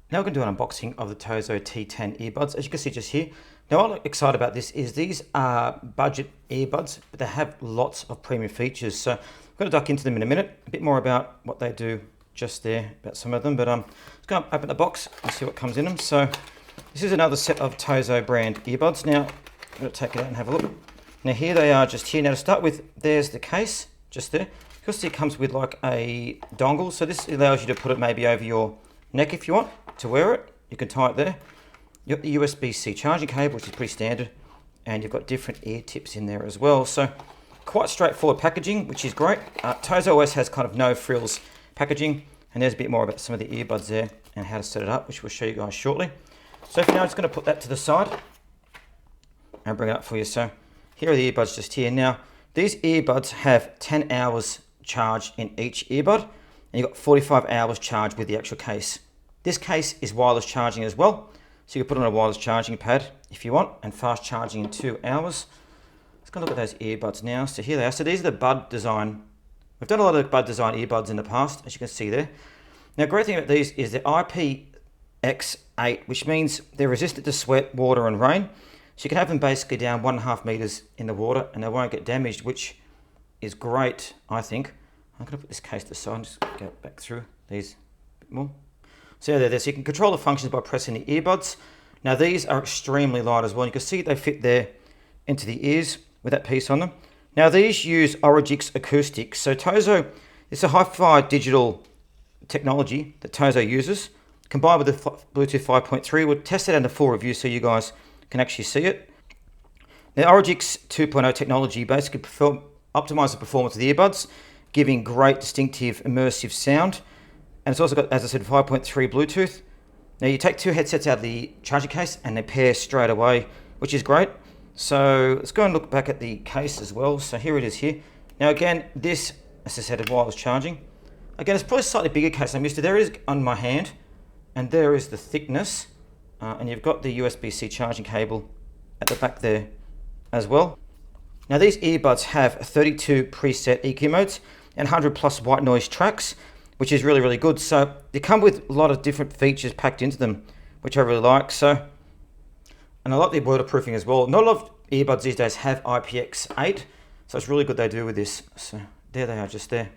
Now we're going to do an unboxing of the Tozo T10 earbuds. As you can see just here. Now what I'm excited about this is these are budget earbuds, but they have lots of premium features. So I'm going to duck into them in a minute, a bit more about what they do just there, about some of them. But let's go and open the box and see what comes in them. So this is another set of Tozo brand earbuds. Now I'm going to take it out and have a look. Now here they are just here. Now to start with, there's the case just there. You can see it comes with like a dongle. So this allows you to put it maybe over your neck if you want to wear it. You can tie it there. You've got the USB-C charging cable, which is pretty standard, and you've got different ear tips in there as well. So quite straightforward packaging, which is great. Tozo OS has kind of no frills packaging, and there's a bit more about some of the earbuds there and how to set it up, which we'll show you guys shortly. So for now, I'm just going to put that to the side and bring it up for you. So here are the earbuds just here. Now, these earbuds have 10 hours charge in each earbud, and you've got 45 hours charge with the actual case. This case is wireless charging as well, so you can put it on a wireless charging pad if you want, and fast charging in 2 hours. Let's go look at those earbuds now. So here they are. So these are the Bud design. We've done a lot of Bud design earbuds in the past, as you can see there. Now, great thing about these is the IPX8, which means they're resistant to sweat, water, and rain. So you can have them basically down 1.5 meters in the water, and they won't get damaged, which is great, I think. I'm going to put this case to the side and just go back through these a bit more. So there, so you can control the functions by pressing the earbuds. Now these are extremely light as well. You can see they fit there into the ears with that piece on them. Now these use Orix Acoustics. So Tozo, it's a hi-fi digital technology that Tozo uses, combined with the Bluetooth 5.3. We'll test it under full review so you guys can actually see it. Now Orix 2.0 technology basically optimizes the performance of the earbuds, giving great distinctive immersive sound. And it's also got, as I said, 5.3 Bluetooth. Now you take 2 headsets out of the charging case and they pair straight away, which is great. So let's go and look back at the case as well. So here it is here. Now again, this, as I said, is wireless charging. Again, it's probably a slightly bigger case I'm used to. There is on my hand, and there is the thickness. And you've got the USB-C charging cable at the back there as well. Now these earbuds have 32 preset EQ modes and 100 plus white noise tracks, which is really, really good. So they come with a lot of different features packed into them, which I really like. So, and I like the waterproofing as well. Not a lot of earbuds these days have IPX8, so it's really good they do with this. So there they are just there.